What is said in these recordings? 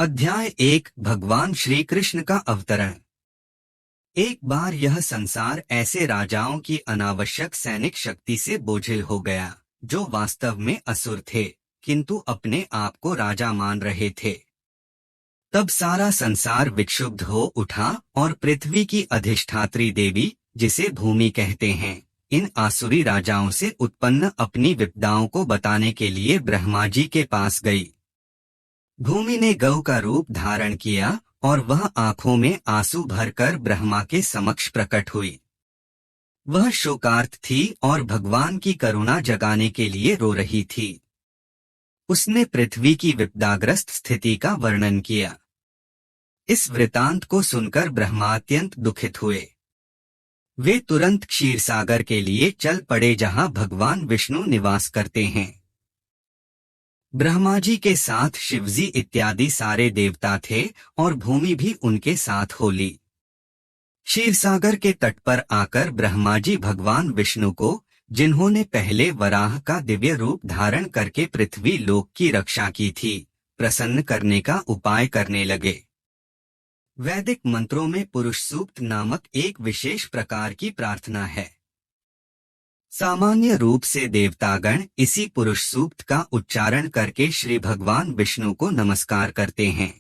अध्याय 1 भगवान श्री कृष्ण का अवतरण। एक बार यह संसार ऐसे राजाओं की अनावश्यक सैनिक शक्ति से बोझिल हो गया जो वास्तव में असुर थे किंतु अपने आप को राजा मान रहे थे। तब सारा संसार विक्षुब्ध हो उठा और पृथ्वी की अधिष्ठात्री देवी, जिसे भूमि कहते हैं, इन आसुरी राजाओं से उत्पन्न अपनी विपदाओं को बताने के लिए ब्रह्मा जी के पास गई। भूमि ने गौ का रूप धारण किया और वह आंखों में आंसू भरकर ब्रह्मा के समक्ष प्रकट हुई। वह शोकार्त थी और भगवान की करुणा जगाने के लिए रो रही थी। उसने पृथ्वी की विपदाग्रस्त स्थिति का वर्णन किया। इस वृतांत को सुनकर ब्रह्मा अत्यंत दुखित हुए। वे तुरंत क्षीरसागर के लिए चल पड़े जहां भगवान विष्णु निवास करते हैं। ब्रह्मा जी के साथ शिवजी इत्यादि सारे देवता थे और भूमि भी उनके साथ हो ली। क्षीरसागर के तट पर आकर ब्रह्मा जी भगवान विष्णु को, जिन्होंने पहले वराह का दिव्य रूप धारण करके पृथ्वी लोक की रक्षा की थी, प्रसन्न करने का उपाय करने लगे। वैदिक मंत्रों में पुरुष सूक्त नामक एक विशेष प्रकार की प्रार्थना है। सामान्य रूप से देवतागण इसी पुरुष सूक्त का उच्चारण करके श्री भगवान विष्णु को नमस्कार करते हैं।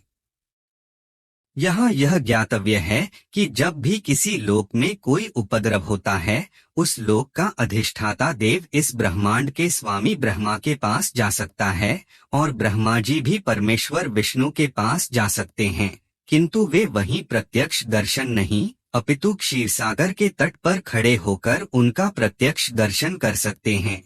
यहाँ यह ज्ञातव्य है कि जब भी किसी लोक में कोई उपद्रव होता है, उस लोक का अधिष्ठाता देव इस ब्रह्मांड के स्वामी ब्रह्मा के पास जा सकता है और ब्रह्मा जी भी परमेश्वर विष्णु के पास जा सकते हैं, किंतु वे वहीं प्रत्यक्ष दर्शन नहीं अपितु क्षीरसागर के तट पर खड़े होकर उनका प्रत्यक्ष दर्शन कर सकते हैं।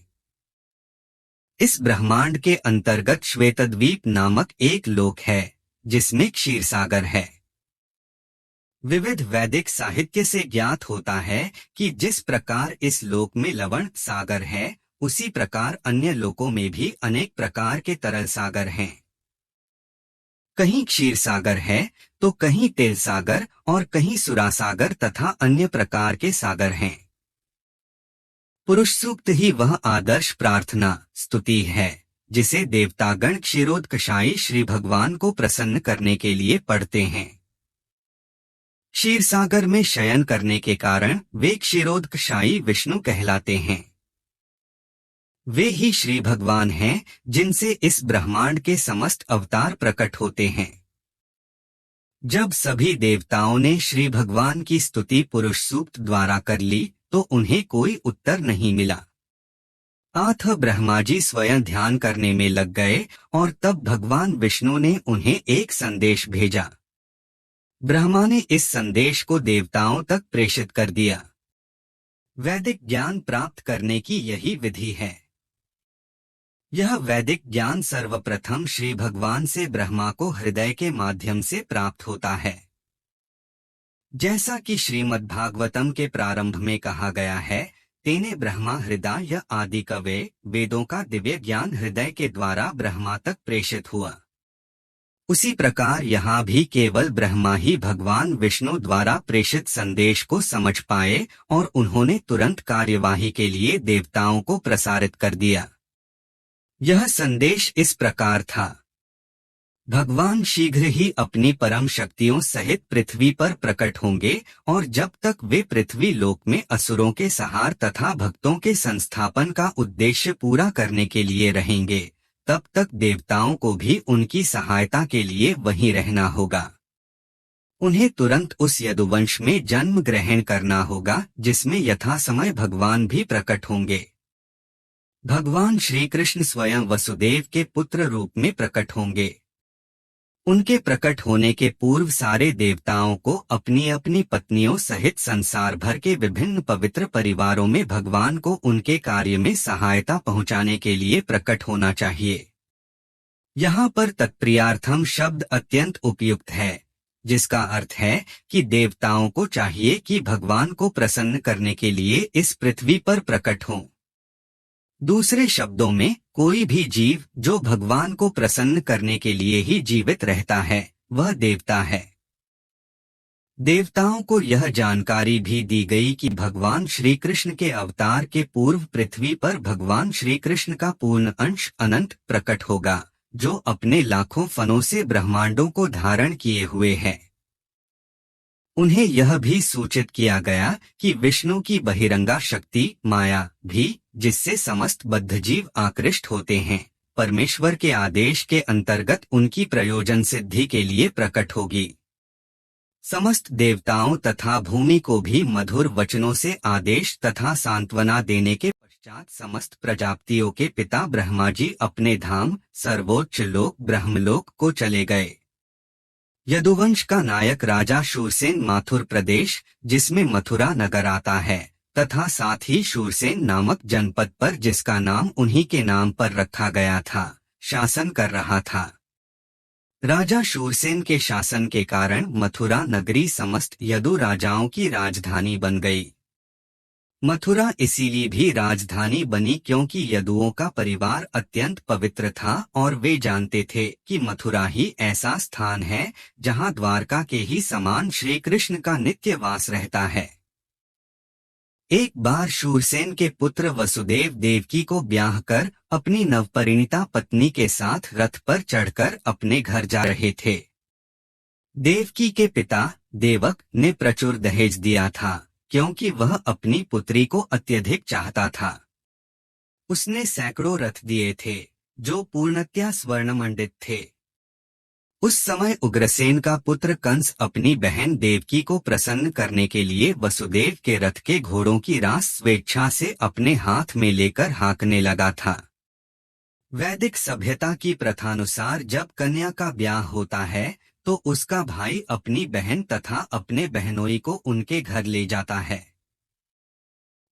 इस ब्रह्मांड के अंतर्गत श्वेतद्वीप नामक एक लोक है जिसमें क्षीरसागर है। विविध वैदिक साहित्य से ज्ञात होता है कि जिस प्रकार इस लोक में लवण सागर है, उसी प्रकार अन्य लोकों में भी अनेक प्रकार के तरल सागर हैं। कहीं क्षीर सागर है तो कहीं तेल सागर और कहीं सुरासागर तथा अन्य प्रकार के सागर हैं। पुरुष सूक्त ही वह आदर्श प्रार्थना स्तुति है जिसे देवतागण क्षीरोदकशायी श्री भगवान को प्रसन्न करने के लिए पढ़ते हैं। क्षीर सागर में शयन करने के कारण वे क्षीरोदकशायी विष्णु कहलाते हैं। वे ही श्री भगवान हैं जिनसे इस ब्रह्मांड के समस्त अवतार प्रकट होते हैं। जब सभी देवताओं ने श्री भगवान की स्तुति पुरुष सूक्त द्वारा कर ली तो उन्हें कोई उत्तर नहीं मिला। अतः ब्रह्मा जी स्वयं ध्यान करने में लग गए और तब भगवान विष्णु ने उन्हें एक संदेश भेजा। ब्रह्मा ने इस संदेश को देवताओं तक प्रेषित कर दिया। वैदिक ज्ञान प्राप्त करने की यही विधि है। यह वैदिक ज्ञान सर्वप्रथम श्री भगवान से ब्रह्मा को हृदय के माध्यम से प्राप्त होता है। जैसा कि श्रीमद्भागवतम के प्रारंभ में कहा गया है, तेने ब्रह्मा हृदय आदि कवे, वेदों का दिव्य ज्ञान हृदय के द्वारा ब्रह्मा तक प्रेषित हुआ। उसी प्रकार यहाँ भी केवल ब्रह्मा ही भगवान विष्णु द्वारा प्रेषित संदेश को समझ पाए और उन्होंने तुरंत कार्यवाही के लिए देवताओं को प्रसारित कर दिया। यह संदेश इस प्रकार था। भगवान शीघ्र ही अपनी परम शक्तियों सहित पृथ्वी पर प्रकट होंगे और जब तक वे पृथ्वी लोक में असुरों के संहार तथा भक्तों के संस्थापन का उद्देश्य पूरा करने के लिए रहेंगे, तब तक देवताओं को भी उनकी सहायता के लिए वहीं रहना होगा। उन्हें तुरंत उस यदुवंश में जन्म ग्रहण करना होगा जिसमें यथासमय भगवान भी प्रकट होंगे। भगवान श्री कृष्ण स्वयं वसुदेव के पुत्र रूप में प्रकट होंगे। उनके प्रकट होने के पूर्व सारे देवताओं को अपनी अपनी पत्नियों सहित संसार भर के विभिन्न पवित्र परिवारों में भगवान को उनके कार्य में सहायता पहुंचाने के लिए प्रकट होना चाहिए। यहाँ पर तत्प्रियार्थम शब्द अत्यंत उपयुक्त है, जिसका अर्थ है कि देवताओं को चाहिए कि भगवान को प्रसन्न करने के लिए इस पृथ्वी पर प्रकट हों। दूसरे शब्दों में, कोई भी जीव जो भगवान को प्रसन्न करने के लिए ही जीवित रहता है, वह देवता है। देवताओं को यह जानकारी भी दी गई कि भगवान श्री कृष्ण के अवतार के पूर्व पृथ्वी पर भगवान श्री कृष्ण का पूर्ण अंश अनंत प्रकट होगा, जो अपने लाखों फनों से ब्रह्मांडों को धारण किए हुए है। उन्हें यह भी सूचित किया गया कि विष्णु की बहिरंगा शक्ति माया भी, जिससे समस्त बद्धजीव आकृष्ट होते हैं, परमेश्वर के आदेश के अंतर्गत उनकी प्रयोजन सिद्धि के लिए प्रकट होगी। समस्त देवताओं तथा भूमि को भी मधुर वचनों से आदेश तथा सांत्वना देने के पश्चात समस्त प्रजापतियों के पिता ब्रह्मा जी अपने धाम सर्वोच्च लोक ब्रह्मलोक को चले गए। यदुवंश का नायक राजा शूरसेन माथुर प्रदेश, जिसमें मथुरा नगर आता है, तथा साथ ही शूरसेन नामक जनपद पर, जिसका नाम उन्हीं के नाम पर रखा गया था, शासन कर रहा था। राजा शूरसेन के शासन के कारण मथुरा नगरी समस्त यदु राजाओं की राजधानी बन गई। मथुरा इसीलिए भी राजधानी बनी क्योंकि यदुओं का परिवार अत्यंत पवित्र था और वे जानते थे कि मथुरा ही ऐसा स्थान है जहां द्वारका के ही समान श्री कृष्ण का नित्य वास रहता है। एक बार शूरसेन के पुत्र वसुदेव देवकी को ब्याह कर अपनी नवपरिणीता पत्नी के साथ रथ पर चढ़कर अपने घर जा रहे थे। देवकी के पिता देवक ने प्रचुर दहेज दिया था क्योंकि वह अपनी पुत्री को अत्यधिक चाहता था। उसने सैकड़ों रथ दिए थे जो पूर्णतया स्वर्णमंडित थे। उस समय उग्रसेन का पुत्र कंस अपनी बहन देवकी को प्रसन्न करने के लिए वसुदेव के रथ के घोड़ों की रास स्वेच्छा से अपने हाथ में लेकर हाँकने लगा था। वैदिक सभ्यता की प्रथानुसार जब कन्या का ब्याह होता है तो उसका भाई अपनी बहन तथा अपने बहनोई को उनके घर ले जाता है।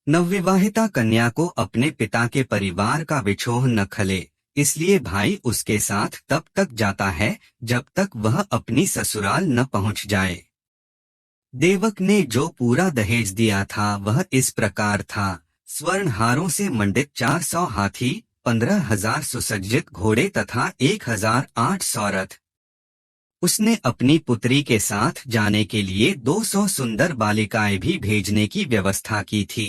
नवविवाहिता कन्या को अपने पिता के परिवार का विछोह न खले, इसलिए भाई उसके साथ तब तक जाता है जब तक वह अपनी ससुराल न पहुंच जाए। देवक ने जो पूरा दहेज दिया था वह इस प्रकार था: स्वर्ण हारों से मंडित 400 हाथी, 15,000 सुसज्जित घोड़े तथा 1,800 रथ। उसने अपनी पुत्री के साथ जाने के लिए 200 सुंदर बालिकाएं भी भेजने की व्यवस्था की थी।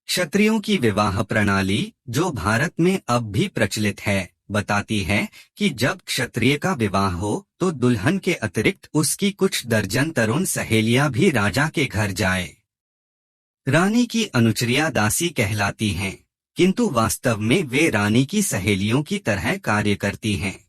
क्षत्रियों की विवाह प्रणाली, जो भारत में अब भी प्रचलित है, बताती है कि जब क्षत्रिय का विवाह हो तो दुल्हन के अतिरिक्त उसकी कुछ दर्जन तरुण सहेलियां भी राजा के घर जाए। रानी की अनुचरिया दासी कहलाती हैं, किंतु वास्तव में वे रानी की सहेलियों की तरह कार्य करती हैं।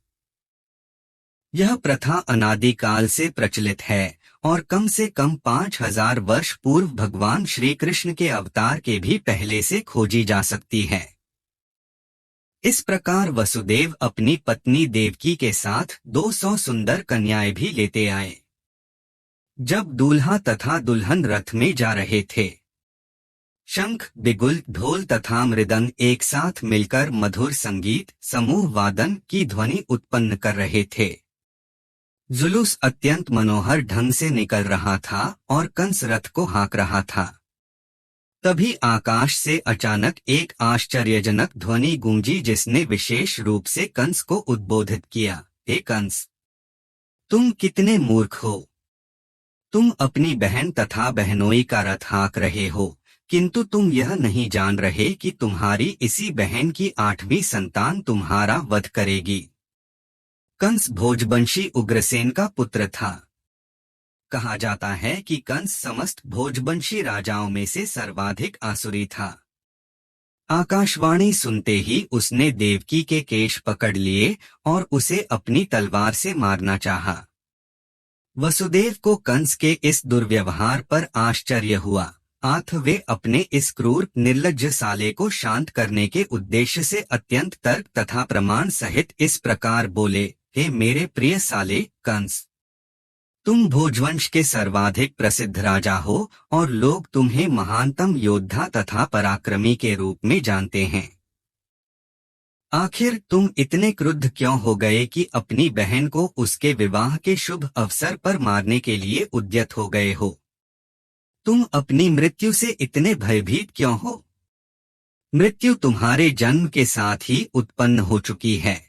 यह प्रथा अनादिकाल से प्रचलित है और कम से कम 5,000 वर्ष पूर्व भगवान श्री कृष्ण के अवतार के भी पहले से खोजी जा सकती है। इस प्रकार वसुदेव अपनी पत्नी देवकी के साथ 200 सुंदर कन्याएं भी लेते आए। जब दूल्हा तथा दुल्हन रथ में जा रहे थे, शंख, बिगुल, ढोल तथा मृदंग एक साथ मिलकर मधुर संगीत समूह वादन की ध्वनि उत्पन्न कर रहे थे। जुलूस अत्यंत मनोहर ढंग से निकल रहा था और कंस रथ को हाँक रहा था। तभी आकाश से अचानक एक आश्चर्यजनक ध्वनि गूंजी जिसने विशेष रूप से कंस को उद्बोधित किया, हे कंस, तुम कितने मूर्ख हो! तुम अपनी बहन तथा बहनोई का रथ हाँक रहे हो, किंतु तुम यह नहीं जान रहे कि तुम्हारी इसी बहन की 8वीं संतान तुम्हारा वध करेगी। कंस भोजवंशी उग्रसेन का पुत्र था। कहा जाता है कि कंस समस्त भोजवंशी राजाओं में से सर्वाधिक आसुरी था। आकाशवाणी सुनते ही उसने देवकी के केश पकड़ लिए और उसे अपनी तलवार से मारना चाहा। वसुदेव को कंस के इस दुर्व्यवहार पर आश्चर्य हुआ, अतः वे अपने इस क्रूर निर्लज्ज साले को शांत करने के उद्देश्य से अत्यंत तर्क तथा प्रमाण सहित इस प्रकार बोले, हे मेरे प्रिय साले कंस, तुम भोजवंश के सर्वाधिक प्रसिद्ध राजा हो और लोग तुम्हें महानतम योद्धा तथा पराक्रमी के रूप में जानते हैं। आखिर तुम इतने क्रुद्ध क्यों हो गए कि अपनी बहन को उसके विवाह के शुभ अवसर पर मारने के लिए उद्यत हो गए हो? तुम अपनी मृत्यु से इतने भयभीत क्यों हो? मृत्यु तुम्हारे जन्म के साथ ही उत्पन्न हो चुकी है।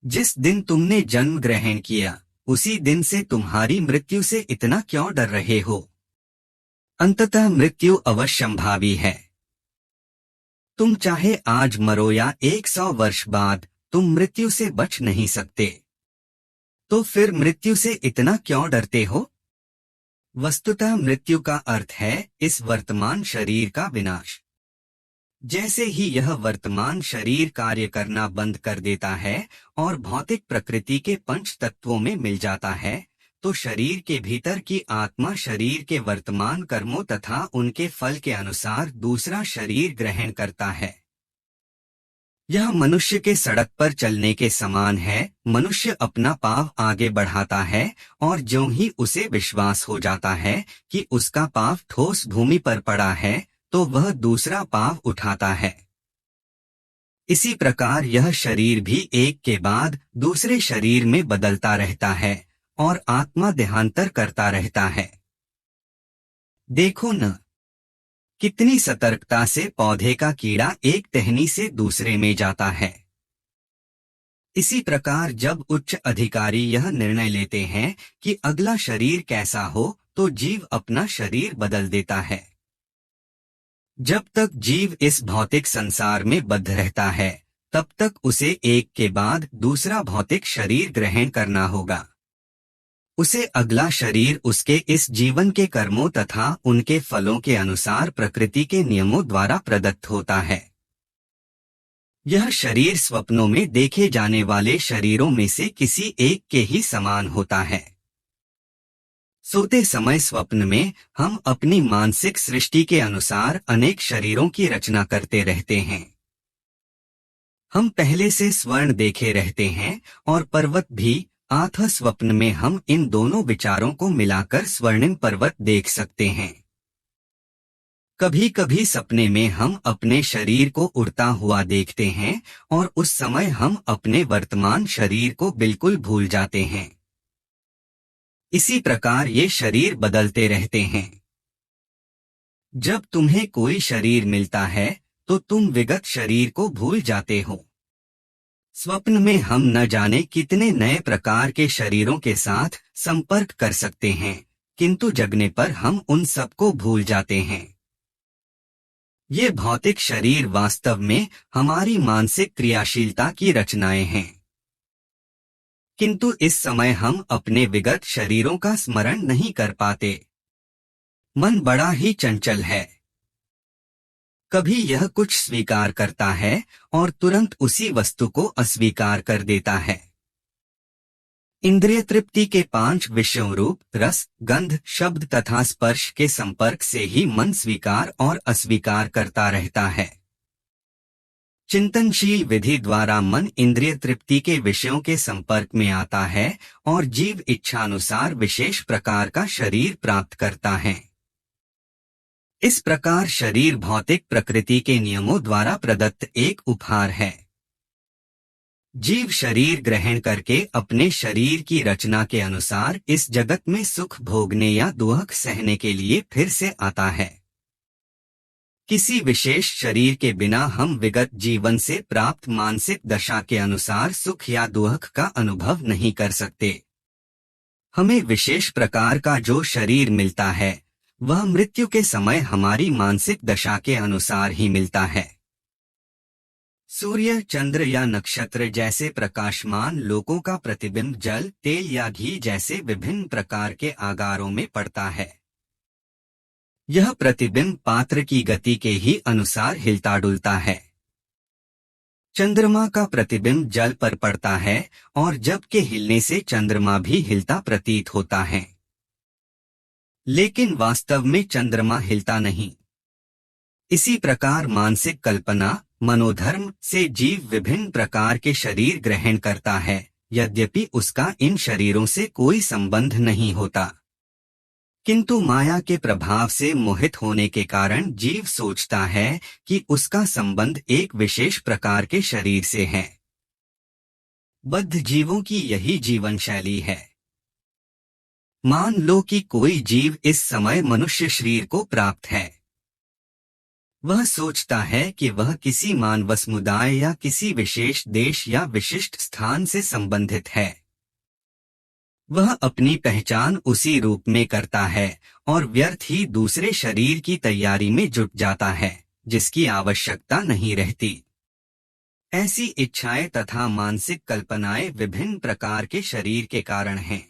जिस दिन तुमने जन्म ग्रहण किया उसी दिन से तुम्हारी मृत्यु से इतना क्यों डर रहे हो? अंततः मृत्यु अवश्यंभावी है। तुम चाहे आज मरो या 100 वर्ष बाद, तुम मृत्यु से बच नहीं सकते। तो फिर मृत्यु से इतना क्यों डरते हो? वस्तुतः मृत्यु का अर्थ है इस वर्तमान शरीर का विनाश। जैसे ही यह वर्तमान शरीर कार्य करना बंद कर देता है और भौतिक प्रकृति के पंच तत्वों में मिल जाता है, तो शरीर के भीतर की आत्मा शरीर के वर्तमान कर्मों तथा उनके फल के अनुसार दूसरा शरीर ग्रहण करता है। यह मनुष्य के सड़क पर चलने के समान है। मनुष्य अपना पाँव आगे बढ़ाता है और ज्यों ही उसे विश्वास हो जाता है कि उसका पाँव ठोस भूमि पर पड़ा है, तो वह दूसरा पाँव उठाता है। इसी प्रकार यह शरीर भी एक के बाद दूसरे शरीर में बदलता रहता है और आत्मा देहांतर करता रहता है। देखो न, कितनी सतर्कता से पौधे का कीड़ा एक टहनी से दूसरे में जाता है। इसी प्रकार जब उच्च अधिकारी यह निर्णय लेते हैं कि अगला शरीर कैसा हो, तो जीव अपना शरीर बदल देता है। जब तक जीव इस भौतिक संसार में बद्ध रहता है, तब तक उसे एक के बाद दूसरा भौतिक शरीर ग्रहण करना होगा। उसे अगला शरीर उसके इस जीवन के कर्मों तथा उनके फलों के अनुसार प्रकृति के नियमों द्वारा प्रदत्त होता है। यह शरीर स्वप्नों में देखे जाने वाले शरीरों में से किसी एक के ही समान होता है। सोते समय स्वप्न में हम अपनी मानसिक सृष्टि के अनुसार अनेक शरीरों की रचना करते रहते हैं। हम पहले से स्वर्ण देखे रहते हैं और पर्वत भी, अतः स्वप्न में हम इन दोनों विचारों को मिलाकर स्वर्णिम पर्वत देख सकते हैं। कभी कभी सपने में हम अपने शरीर को उड़ता हुआ देखते हैं और उस समय हम अपने वर्तमान शरीर को बिल्कुल भूल जाते हैं। इसी प्रकार ये शरीर बदलते रहते हैं। जब तुम्हें कोई शरीर मिलता है तो तुम विगत शरीर को भूल जाते हो। स्वप्न में हम न जाने कितने नए प्रकार के शरीरों के साथ संपर्क कर सकते हैं, किंतु जगने पर हम उन सबको भूल जाते हैं। ये भौतिक शरीर वास्तव में हमारी मानसिक क्रियाशीलता की रचनाएं हैं, किंतु इस समय हम अपने विगत शरीरों का स्मरण नहीं कर पाते। मन बड़ा ही चंचल है। कभी यह कुछ स्वीकार करता है और तुरंत उसी वस्तु को अस्वीकार कर देता है। इंद्रिय तृप्ति के 5 विषयों रूप, रस, गंध, शब्द तथा स्पर्श के संपर्क से ही मन स्वीकार और अस्वीकार करता रहता है। चिंतनशील विधि द्वारा मन इंद्रिय तृप्ति के विषयों के संपर्क में आता है और जीव इच्छानुसार विशेष प्रकार का शरीर प्राप्त करता है। इस प्रकार शरीर भौतिक प्रकृति के नियमों द्वारा प्रदत्त एक उपहार है। जीव शरीर ग्रहण करके अपने शरीर की रचना के अनुसार इस जगत में सुख भोगने या दुख सहने के लिए फिर से आता है। किसी विशेष शरीर के बिना हम विगत जीवन से प्राप्त मानसिक दशा के अनुसार सुख या दुख का अनुभव नहीं कर सकते। हमें विशेष प्रकार का जो शरीर मिलता है, वह मृत्यु के समय हमारी मानसिक दशा के अनुसार ही मिलता है। सूर्य, चंद्र या नक्षत्र जैसे प्रकाशमान लोकों का प्रतिबिंब जल, तेल या घी जैसे विभिन्न प्रकार के आगारों में पड़ता है। यह प्रतिबिंब पात्र की गति के ही अनुसार हिलता डुलता है। चंद्रमा का प्रतिबिंब जल पर पड़ता है और जब के हिलने से चंद्रमा भी हिलता प्रतीत होता है, लेकिन वास्तव में चंद्रमा हिलता नहीं। इसी प्रकार मानसिक कल्पना, मनोधर्म से जीव विभिन्न प्रकार के शरीर ग्रहण करता है, यद्यपि उसका इन शरीरों से कोई संबंध नहीं होता, किंतु माया के प्रभाव से मोहित होने के कारण जीव सोचता है कि उसका संबंध एक विशेष प्रकार के शरीर से है। बद्ध जीवों की यही जीवन शैली है। मान लो कि कोई जीव इस समय मनुष्य शरीर को प्राप्त है। वह सोचता है कि वह किसी मानव समुदाय या किसी विशेष देश या विशिष्ट स्थान से संबंधित है। वह अपनी पहचान उसी रूप में करता है और व्यर्थ ही दूसरे शरीर की तैयारी में जुट जाता है, जिसकी आवश्यकता नहीं रहती। ऐसी इच्छाएं तथा मानसिक कल्पनाएं विभिन्न प्रकार के शरीर के कारण हैं।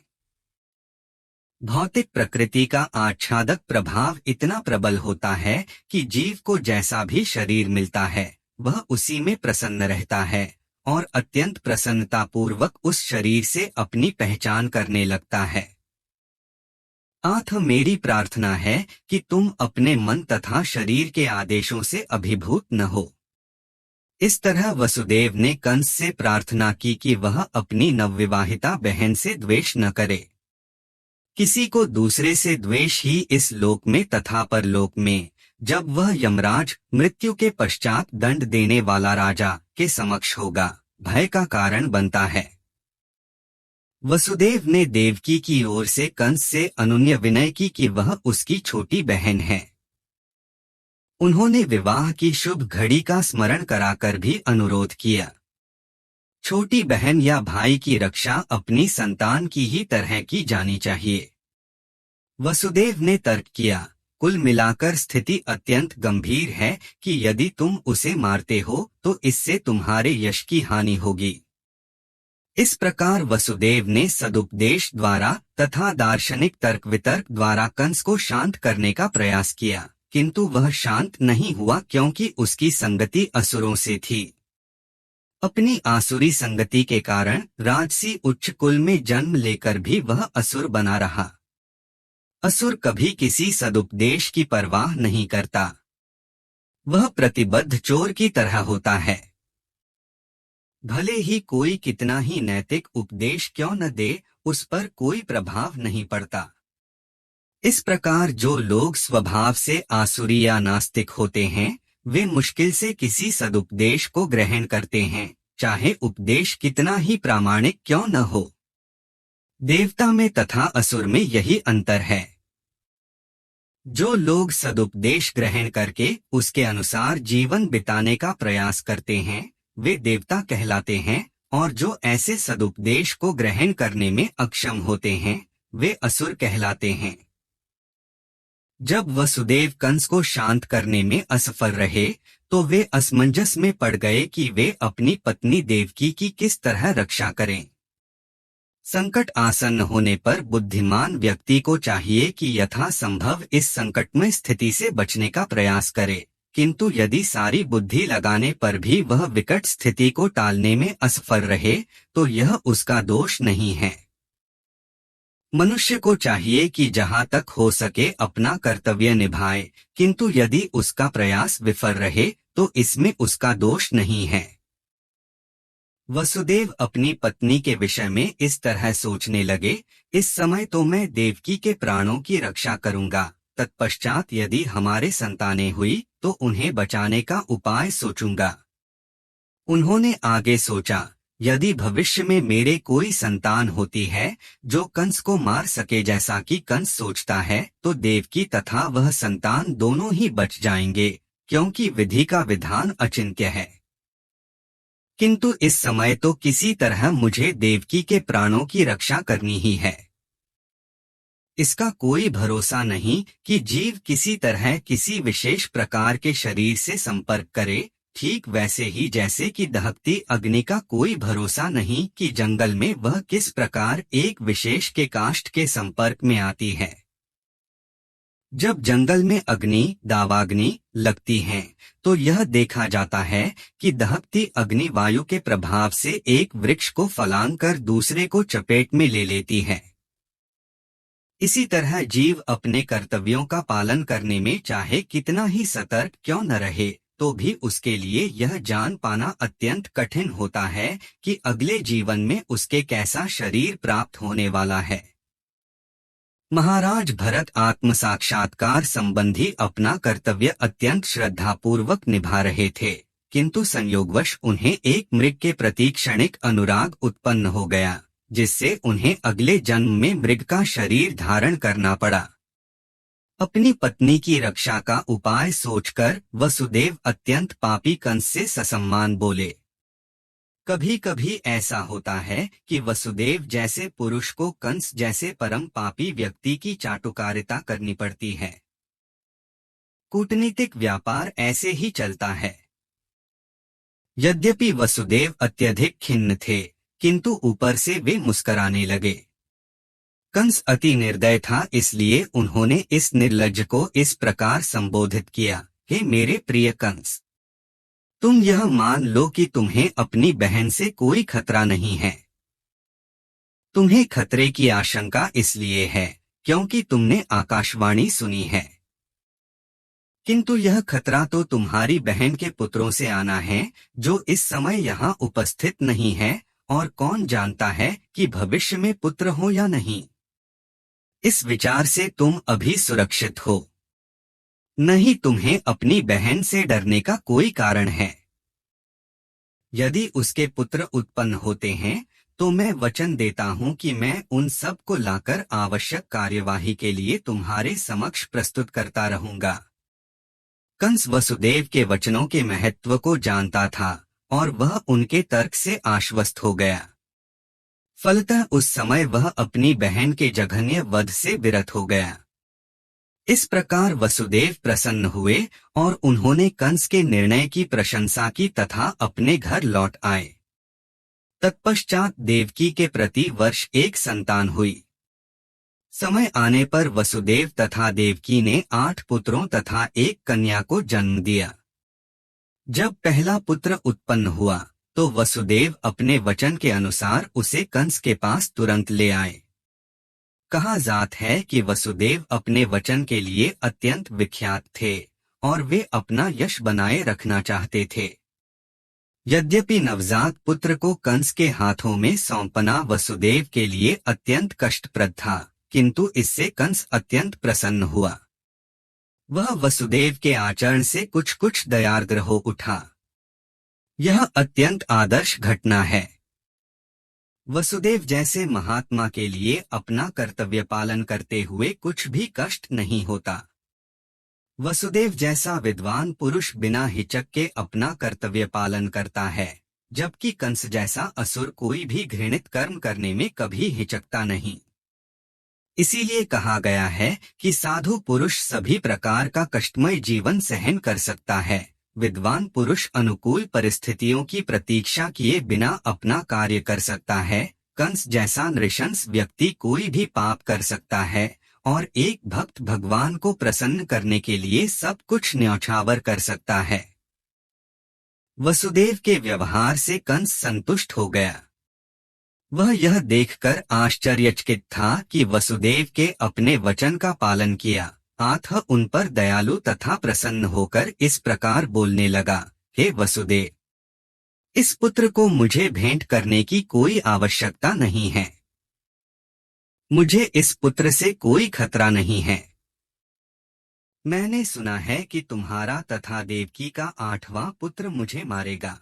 भौतिक प्रकृति का आच्छादक प्रभाव इतना प्रबल होता है कि जीव को जैसा भी शरीर मिलता है वह उसी में प्रसन्न रहता है और अत्यंत प्रसन्नतापूर्वक उस शरीर से अपनी पहचान करने लगता है। अतः मेरी प्रार्थना है कि तुम अपने मन तथा शरीर के आदेशों से अभिभूत न हो। इस तरह वसुदेव ने कंस से प्रार्थना की कि वह अपनी नवविवाहिता बहन से द्वेष न करे। किसी को दूसरे से द्वेष ही इस लोक में तथा परलोक में, जब वह यमराज मृत्यु के पश्चात दंड देने वाला राजा के समक्ष होगा, भय का कारण बनता है। वसुदेव ने देवकी की ओर से कंस से अनुनय विनय की कि वह उसकी छोटी बहन है। उन्होंने विवाह की शुभ घड़ी का स्मरण कराकर भी अनुरोध किया। छोटी बहन या भाई की रक्षा अपनी संतान की ही तरह की जानी चाहिए। वसुदेव ने तर्क किया, कुल मिलाकर स्थिति अत्यंत गंभीर है कि यदि तुम उसे मारते हो तो इससे तुम्हारे यश की हानि होगी। इस प्रकार वसुदेव ने सदुपदेश द्वारा तथा दार्शनिक तर्क वितर्क द्वारा कंस को शांत करने का प्रयास किया, किंतु वह शांत नहीं हुआ क्योंकि उसकी संगति असुरों से थी। अपनी आसुरी संगति के कारण राजसी उच्च कुल में जन्म लेकर भी वह असुर बना रहा। असुर कभी किसी सदुपदेश की परवाह नहीं करता। वह प्रतिबद्ध चोर की तरह होता है। भले ही कोई कितना ही नैतिक उपदेश क्यों न दे, उस पर कोई प्रभाव नहीं पड़ता। इस प्रकार जो लोग स्वभाव से आसुरी या नास्तिक होते हैं, वे मुश्किल से किसी सदुपदेश को ग्रहण करते हैं, चाहे उपदेश कितना ही प्रामाणिक क्यों न हो। देवता में तथा असुर में यही अंतर है। जो लोग सदुपदेश ग्रहण करके उसके अनुसार जीवन बिताने का प्रयास करते हैं, वे देवता कहलाते हैं, और जो ऐसे सदुपदेश को ग्रहण करने में अक्षम होते हैं, वे असुर कहलाते हैं। जब वसुदेव कंस को शांत करने में असफल रहे, तो वे असमंजस में पड़ गए कि वे अपनी पत्नी देवकी की किस तरह रक्षा करें। संकट आसन्न होने पर बुद्धिमान व्यक्ति को चाहिए कि यथासंभव इस संकटमय स्थिति से बचने का प्रयास करे, किंतु यदि सारी बुद्धि लगाने पर भी वह विकट स्थिति को टालने में असफल रहे, तो यह उसका दोष नहीं है। मनुष्य को चाहिए कि जहाँ तक हो सके अपना कर्तव्य निभाए, किंतु यदि उसका प्रयास विफल रहे तो इसमें उसका दोष नहीं है। वसुदेव अपनी पत्नी के विषय में इस तरह सोचने लगे, इस समय तो मैं देवकी के प्राणों की रक्षा करूंगा, तत्पश्चात यदि हमारे संतानें हुई तो उन्हें बचाने का उपाय सोचूंगा। उन्होंने आगे सोचा, यदि भविष्य में मेरे कोई संतान होती है जो कंस को मार सके जैसा कि कंस सोचता है, तो देवकी तथा वह संतान दोनों ही बच जाएंगे, क्योंकि विधि का विधान अचिंत्य है। किंतु इस समय तो किसी तरह मुझे देवकी के प्राणों की रक्षा करनी ही है। इसका कोई भरोसा नहीं कि जीव किसी तरह किसी विशेष प्रकार के शरीर से संपर्क करे, ठीक वैसे ही जैसे कि दहकती अग्नि का कोई भरोसा नहीं कि जंगल में वह किस प्रकार एक विशेष के काष्ठ के संपर्क में आती है। जब जंगल में अग्नि दावाग्नि लगती है, तो यह देखा जाता है कि दहकती अग्नि वायु के प्रभाव से एक वृक्ष को फलांग कर दूसरे को चपेट में ले लेती है। इसी तरह जीव अपने कर्तव्यों का पालन करने में चाहे कितना ही सतर्क क्यों न रहे, तो भी उसके लिए यह जान पाना अत्यंत कठिन होता है कि अगले जीवन में उसके कैसा शरीर प्राप्त होने वाला है। महाराज भरत आत्म साक्षात्कार संबंधी अपना कर्तव्य अत्यंत श्रद्धापूर्वक निभा रहे थे, किंतु संयोगवश उन्हें एक मृग के प्रति क्षणिक अनुराग उत्पन्न हो गया, जिससे उन्हें अगले जन्म में मृग का शरीर धारण करना पड़ा। अपनी पत्नी की रक्षा का उपाय सोचकर वसुदेव अत्यंत पापी कंस से ससम्मान बोले। कभी कभी ऐसा होता है कि वसुदेव जैसे पुरुष को कंस जैसे परम पापी व्यक्ति की चाटुकारिता करनी पड़ती है। कूटनीतिक व्यापार ऐसे ही चलता है। यद्यपि वसुदेव अत्यधिक खिन्न थे, किंतु ऊपर से वे मुस्कराने लगे। कंस अति निर्दय था, इसलिए उन्होंने इस निर्लज्ज को इस प्रकार संबोधित किया, हे मेरे प्रिय कंस, तुम यह मान लो कि तुम्हें अपनी बहन से कोई खतरा नहीं है। तुम्हें खतरे की आशंका इसलिए है क्योंकि तुमने आकाशवाणी सुनी है, किंतु यह खतरा तो तुम्हारी बहन के पुत्रों से आना है, जो इस समय यहाँ उपस्थित नहीं है, और कौन जानता है कि भविष्य में पुत्र हो या नहीं। इस विचार से तुम अभी सुरक्षित हो, नहीं तुम्हें अपनी बहन से डरने का कोई कारण है। यदि उसके पुत्र उत्पन्न होते हैं तो मैं वचन देता हूं कि मैं उन सब को लाकर आवश्यक कार्यवाही के लिए तुम्हारे समक्ष प्रस्तुत करता रहूंगा। कंस वसुदेव के वचनों के महत्व को जानता था और वह उनके तर्क से आश्वस्त हो गया। फलतः उस समय वह अपनी बहन के जघन्य वध से विरत हो गया। इस प्रकार वसुदेव प्रसन्न हुए और उन्होंने कंस के निर्णय की प्रशंसा की तथा अपने घर लौट आए। तत्पश्चात देवकी के प्रति वर्ष एक संतान हुई। समय आने पर वसुदेव तथा देवकी ने 8 पुत्रों तथा 1 कन्या को जन्म दिया। जब पहला पुत्र उत्पन्न हुआ तो वसुदेव अपने वचन के अनुसार उसे कंस के पास तुरंत ले आए। कहा जात है कि वसुदेव अपने वचन के लिए अत्यंत विख्यात थे और वे अपना यश बनाए रखना चाहते थे। यद्यपि नवजात पुत्र को कंस के हाथों में सौंपना वसुदेव के लिए अत्यंत कष्टप्रद था, किंतु इससे कंस अत्यंत प्रसन्न हुआ। वह वसुदेव के आचरण से कुछ कुछ दयार्द्र हो उठा। यह अत्यंत आदर्श घटना है। वसुदेव जैसे महात्मा के लिए अपना कर्तव्य पालन करते हुए कुछ भी कष्ट नहीं होता। वसुदेव जैसा विद्वान पुरुष बिना हिचक के अपना कर्तव्य पालन करता है, जबकि कंस जैसा असुर कोई भी घृणित कर्म करने में कभी हिचकता नहीं। इसीलिए कहा गया है कि साधु पुरुष सभी प्रकार का कष्टमय जीवन सहन कर सकता है। विद्वान पुरुष अनुकूल परिस्थितियों की प्रतीक्षा किए बिना अपना कार्य कर सकता है। कंस जैसा नृशंस व्यक्ति कोई भी पाप कर सकता है और एक भक्त भगवान को प्रसन्न करने के लिए सब कुछ न्यौछावर कर सकता है। वसुदेव के व्यवहार से कंस संतुष्ट हो गया। वह यह देखकर आश्चर्यचकित था कि वसुदेव के अपने वचन का पालन किया, अतः उन पर दयालु तथा प्रसन्न होकर इस प्रकार बोलने लगा, हे वसुदेव, इस पुत्र को मुझे भेंट करने की कोई आवश्यकता नहीं है। मुझे इस पुत्र से कोई खतरा नहीं है। मैंने सुना है कि तुम्हारा तथा देवकी का 8वां पुत्र मुझे मारेगा,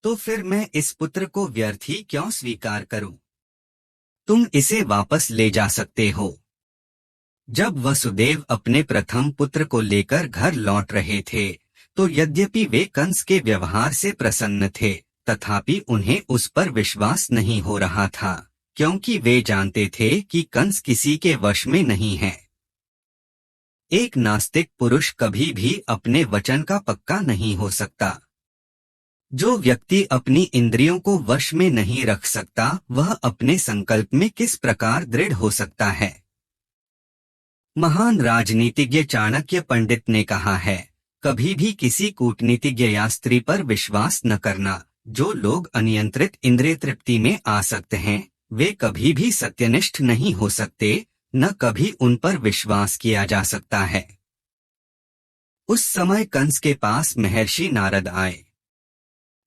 तो फिर मैं इस पुत्र को व्यर्थ ही क्यों स्वीकार करूं? तुम इसे वापस ले जा सकते हो। जब वसुदेव अपने प्रथम पुत्र को लेकर घर लौट रहे थे, तो यद्यपि वे कंस के व्यवहार से प्रसन्न थे, तथापि उन्हें उस पर विश्वास नहीं हो रहा था, क्योंकि वे जानते थे कि कंस किसी के वश में नहीं है। एक नास्तिक पुरुष कभी भी अपने वचन का पक्का नहीं हो सकता। जो व्यक्ति अपनी इंद्रियों को वश में नहीं रख सकता, वह अपने संकल्प में किस प्रकार दृढ़ हो सकता है। महान राजनीतिज्ञ चाणक्य पंडित ने कहा है, कभी भी किसी कूटनीतिज्ञ या स्त्री पर विश्वास न करना। जो लोग अनियंत्रित इंद्रिय तृप्ति में आसक्त हैं, वे कभी भी सत्यनिष्ठ नहीं हो सकते, न कभी उन पर विश्वास किया जा सकता है। उस समय कंस के पास महर्षि नारद आए।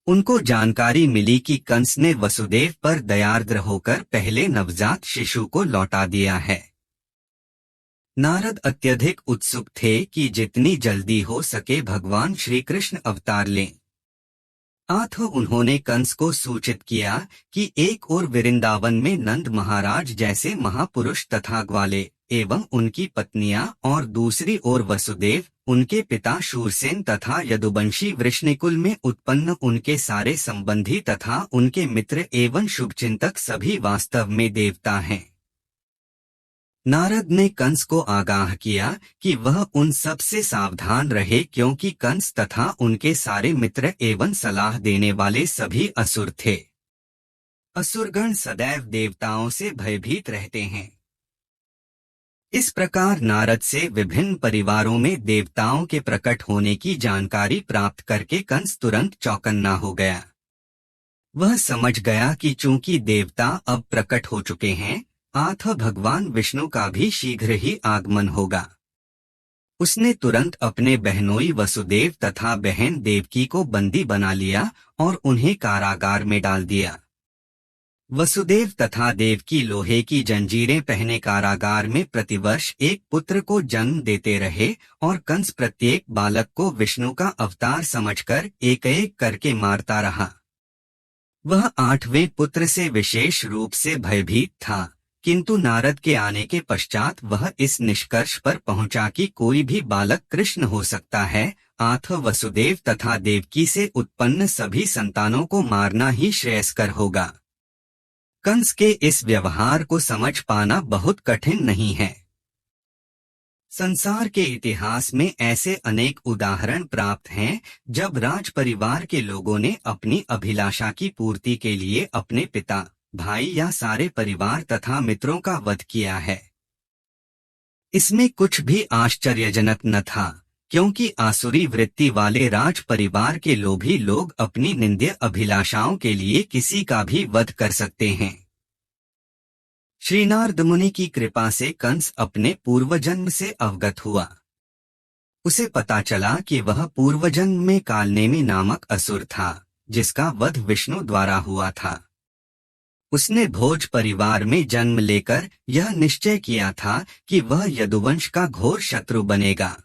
उनको जानकारी मिली कि कंस ने वसुदेव पर दयार्द्र होकर पहले नवजात शिशु को लौटा दिया है। नारद अत्यधिक उत्सुक थे कि जितनी जल्दी हो सके भगवान श्री कृष्ण अवतार लें। अतः उन्होंने कंस को सूचित किया कि एक ओर वृंदावन में नंद महाराज जैसे महापुरुष तथा ग्वाले एवं उनकी पत्नियां और दूसरी ओर वसुदेव, उनके पिता शूरसेन तथा यदुवंशी वृष्णिकुल में उत्पन्न उनके सारे संबंधी तथा उनके मित्र एवं शुभचिंतक सभी वास्तव में देवता हैं। नारद ने कंस को आगाह किया कि वह उन सब से सावधान रहे, क्योंकि कंस तथा उनके सारे मित्र एवं सलाह देने वाले सभी असुर थे। असुरगण सदैव देवताओं से भयभीत रहते हैं। इस प्रकार नारद से विभिन्न परिवारों में देवताओं के प्रकट होने की जानकारी प्राप्त करके कंस तुरंत चौकन्ना हो गया। वह समझ गया कि चूंकि देवता अब प्रकट हो चुके हैं, अतः भगवान विष्णु का भी शीघ्र ही आगमन होगा। उसने तुरंत अपने बहनोई वसुदेव तथा बहन देवकी को बंदी बना लिया और उन्हें कारागार में डाल दिया। वसुदेव तथा देवकी लोहे की जंजीरें पहने कारागार में प्रतिवर्ष एक पुत्र को जन्म देते रहे और कंस प्रत्येक बालक को विष्णु का अवतार समझकर एक एक करके मारता रहा। वह 8वें पुत्र से विशेष रूप से भयभीत था, किंतु नारद के आने के पश्चात वह इस निष्कर्ष पर पहुंचा कि कोई भी बालक कृष्ण हो सकता है, अतः वसुदेव तथा देवकी से उत्पन्न सभी संतानों को मारना ही श्रेयस्कर होगा। कंस के इस व्यवहार को समझ पाना बहुत कठिन नहीं है। संसार के इतिहास में ऐसे अनेक उदाहरण प्राप्त हैं जब राज परिवार के लोगों ने अपनी अभिलाषा की पूर्ति के लिए अपने पिता, भाई या सारे परिवार तथा मित्रों का वध किया है। इसमें कुछ भी आश्चर्यजनक न था, क्योंकि आसुरी वृत्ति वाले राज परिवार के लोभी लोग अपनी निंद्य अभिलाषाओं के लिए किसी का भी वध कर सकते हैं। श्री नारद मुनि की कृपा से कंस अपने पूर्वजन्म से अवगत हुआ। उसे पता चला कि वह पूर्वजन्म में कालनेमि नामक असुर था, जिसका वध विष्णु द्वारा हुआ था। उसने भोज परिवार में जन्म लेकर यह निश्चय किया था कि वह यदुवंश का घोर शत्रु बनेगा।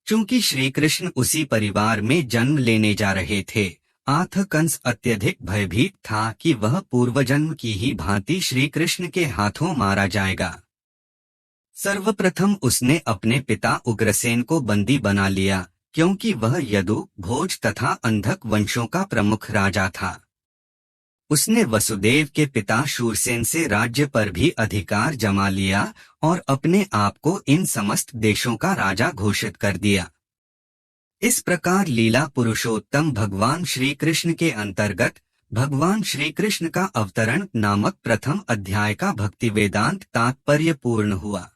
चूंकि श्री कृष्ण उसी परिवार में जन्म लेने जा रहे थे, अतः कंस अत्यधिक भयभीत था कि वह पूर्वजन्म की ही भांति श्री कृष्ण के हाथों मारा जाएगा। सर्वप्रथम उसने अपने पिता उग्रसेन को बंदी बना लिया, क्योंकि वह यदु, भोज तथा अंधक वंशों का प्रमुख राजा था। उसने वसुदेव के पिता शूरसेन से राज्य पर भी अधिकार जमा लिया और अपने आप को इन समस्त देशों का राजा घोषित कर दिया। इस प्रकार लीला पुरुषोत्तम भगवान श्री कृष्ण के अंतर्गत भगवान श्री कृष्ण का अवतरण नामक प्रथम अध्याय का भक्ति वेदांत तात्पर्य पूर्ण हुआ।